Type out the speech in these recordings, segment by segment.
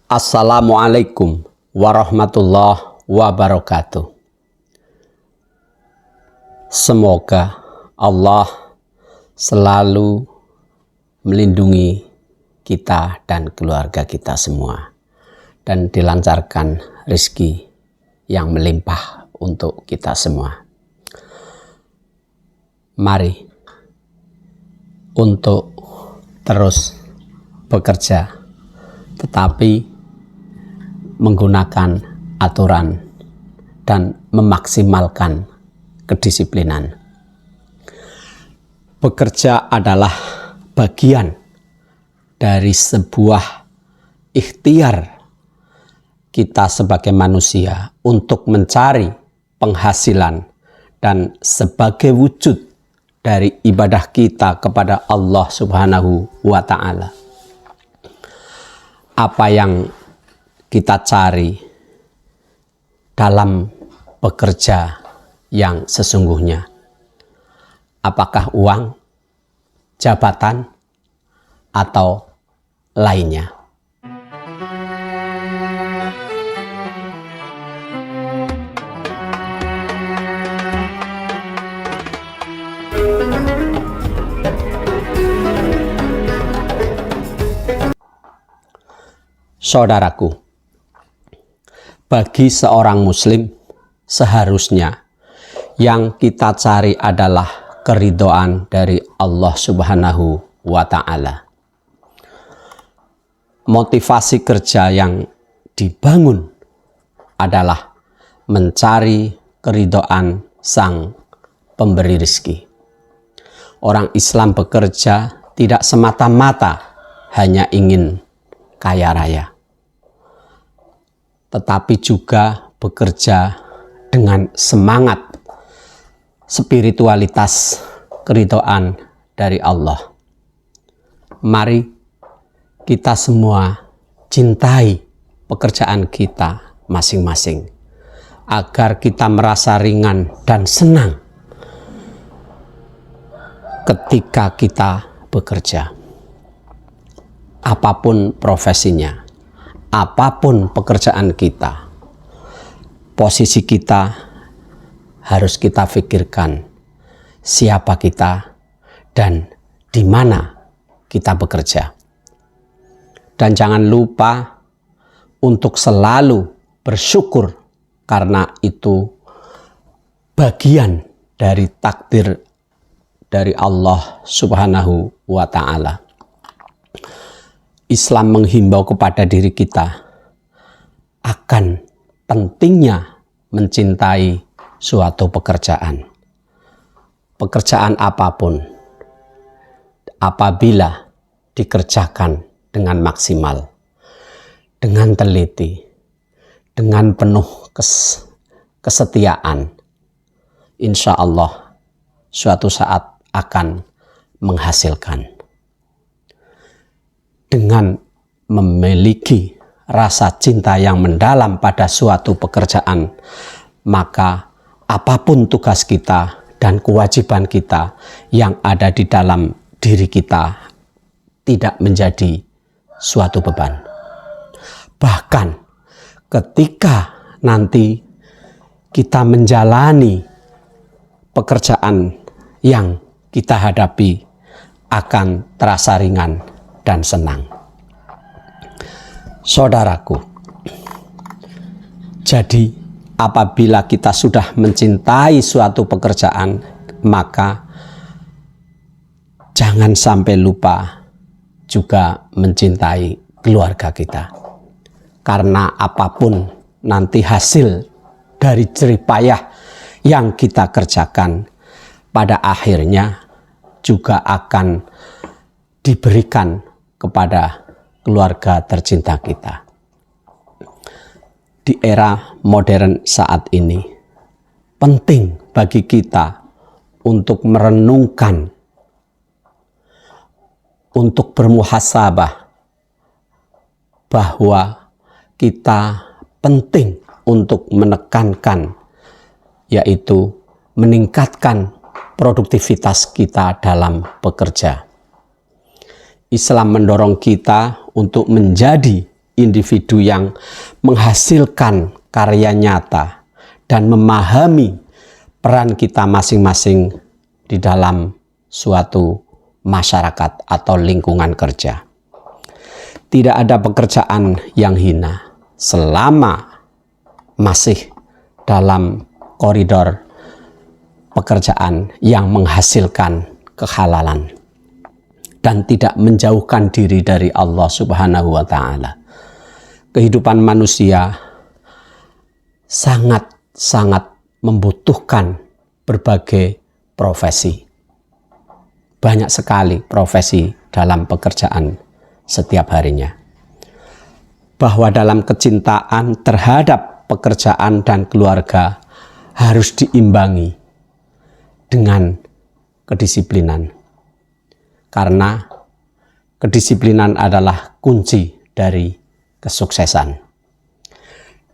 Assalamualaikum warahmatullahi wabarakatuh. Semoga Allah selalu melindungi kita dan keluarga kita semua, dan dilancarkan rezeki yang melimpah untuk kita semua. Mari untuk terus bekerja, tetapi menggunakan aturan dan memaksimalkan kedisiplinan. Bekerja adalah bagian dari sebuah ikhtiar kita sebagai manusia untuk mencari penghasilan dan sebagai wujud dari ibadah kita kepada Allah Subhanahu wa Ta'ala. Apa yang kita cari dalam bekerja yang sesungguhnya? Apakah uang, jabatan, atau lainnya? Saudaraku, bagi seorang muslim seharusnya yang kita cari adalah keridhaan dari Allah Subhanahu wa Ta'ala. Motivasi kerja yang dibangun adalah mencari keridhaan Sang Pemberi rezeki. Orang Islam bekerja tidak semata-mata hanya ingin kaya raya, tetapi juga bekerja dengan semangat spiritualitas keridhaan dari Allah. Mari kita semua cintai pekerjaan kita masing-masing, agar kita merasa ringan dan senang ketika kita bekerja. Apapun profesinya, apapun pekerjaan kita, posisi kita harus kita pikirkan siapa kita dan di mana kita bekerja. Dan jangan lupa untuk selalu bersyukur, karena itu bagian dari takdir dari Allah Subhanahu wa Ta'ala. Islam menghimbau kepada diri kita akan pentingnya mencintai suatu pekerjaan. Pekerjaan apapun, apabila dikerjakan dengan maksimal, dengan teliti, dengan penuh kesetiaan, insya Allah suatu saat akan menghasilkan. Dengan memiliki rasa cinta yang mendalam pada suatu pekerjaan, maka apapun tugas kita dan kewajiban kita yang ada di dalam diri kita tidak menjadi suatu beban. Bahkan ketika nanti kita menjalani pekerjaan yang kita hadapi, akan terasa ringan dan senang. Saudaraku, jadi apabila kita sudah mencintai suatu pekerjaan, maka jangan sampai lupa juga mencintai keluarga kita. Karena apapun nanti hasil dari jerih payah yang kita kerjakan, pada akhirnya juga akan diberikan kepada keluarga tercinta kita. Di era modern saat ini, penting bagi kita untuk merenungkan, untuk bermuhasabah, bahwa kita penting untuk menekankan, yaitu meningkatkan produktivitas kita dalam bekerja. Islam mendorong kita untuk menjadi individu yang menghasilkan karya nyata dan memahami peran kita masing-masing di dalam suatu masyarakat atau lingkungan kerja. Tidak ada pekerjaan yang hina selama masih dalam koridor pekerjaan yang menghasilkan kehalalan dan tidak menjauhkan diri dari Allah Subhanahu wa Ta'ala. Kehidupan manusia sangat membutuhkan berbagai profesi. Banyak sekali profesi dalam pekerjaan setiap harinya. Bahwa dalam kecintaan terhadap pekerjaan dan keluarga harus diimbangi dengan kedisiplinan. Karena kedisiplinan adalah kunci dari kesuksesan.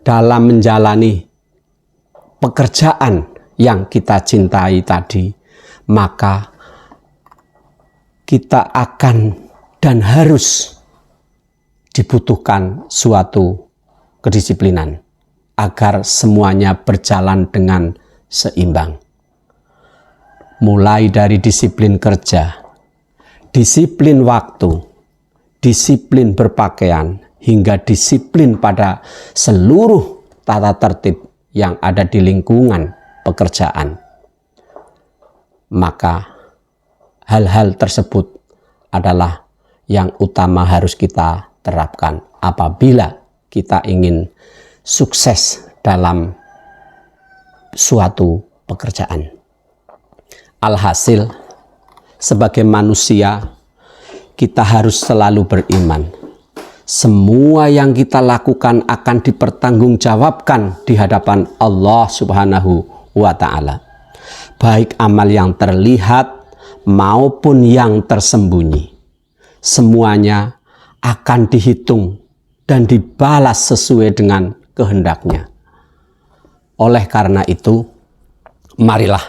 Dalam menjalani pekerjaan yang kita cintai tadi, maka kita akan dan harus dibutuhkan suatu kedisiplinan agar semuanya berjalan dengan seimbang. Mulai dari disiplin kerja, disiplin waktu, disiplin berpakaian, hingga disiplin pada seluruh tata tertib yang ada di lingkungan pekerjaan. Maka hal-hal tersebut adalah yang utama harus kita terapkan apabila kita ingin sukses dalam suatu pekerjaan. Alhasil, sebagai manusia, kita harus selalu beriman. Semua yang kita lakukan akan dipertanggungjawabkan di hadapan Allah Subhanahu wa Ta'ala. Baik amal yang terlihat maupun yang tersembunyi. Semuanya akan dihitung dan dibalas sesuai dengan kehendaknya. Oleh karena itu, marilah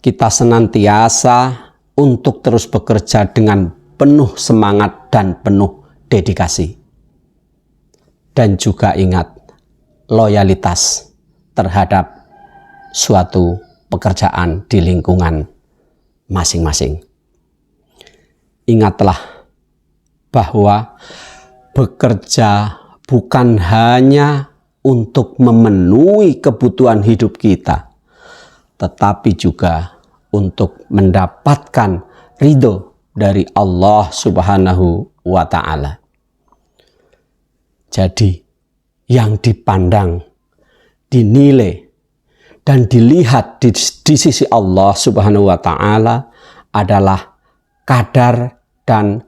kita senantiasa untuk terus bekerja dengan penuh semangat dan penuh dedikasi. Dan juga ingat loyalitas terhadap suatu pekerjaan di lingkungan masing-masing. Ingatlah bahwa bekerja bukan hanya untuk memenuhi kebutuhan hidup kita, tetapi juga untuk mendapatkan ridho dari Allah Subhanahu wa Ta'ala. Jadi, yang dipandang, dinilai, dan dilihat di sisi Allah Subhanahu wa Ta'ala adalah kadar dan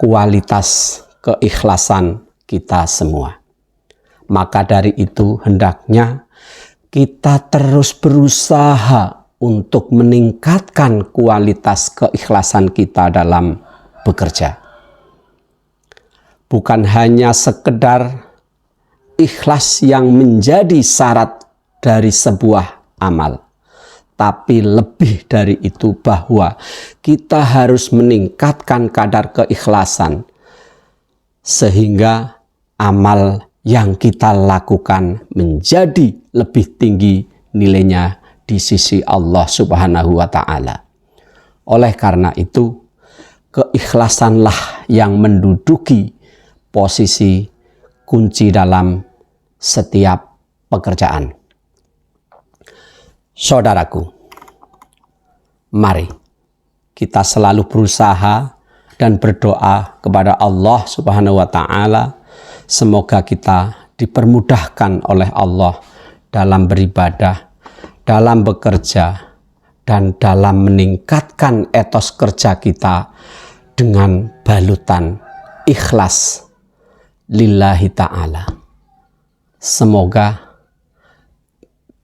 kualitas keikhlasan kita semua. Maka dari itu hendaknya kita terus berusaha untuk meningkatkan kualitas keikhlasan kita dalam bekerja. Bukan hanya sekedar ikhlas yang menjadi syarat dari sebuah amal, tapi lebih dari itu bahwa kita harus meningkatkan kadar keikhlasan sehingga amal yang kita lakukan menjadi lebih tinggi nilainya di sisi Allah Subhanahu wa Ta'ala. Oleh karena itu, keikhlasanlah yang menduduki posisi kunci dalam setiap pekerjaan. Saudaraku, mari kita selalu berusaha dan berdoa kepada Allah Subhanahu wa Ta'ala. Semoga kita dipermudahkan oleh Allah dalam beribadah, dalam bekerja, dan dalam meningkatkan etos kerja kita dengan balutan ikhlas lillahi ta'ala. Semoga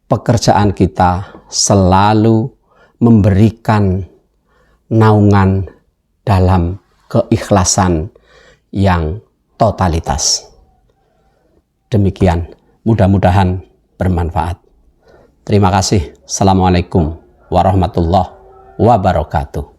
pekerjaan kita selalu memberikan naungan dalam keikhlasan yang totalitas. Demikian, mudah-mudahan bermanfaat. Terima kasih. Assalamualaikum warahmatullahi wabarakatuh.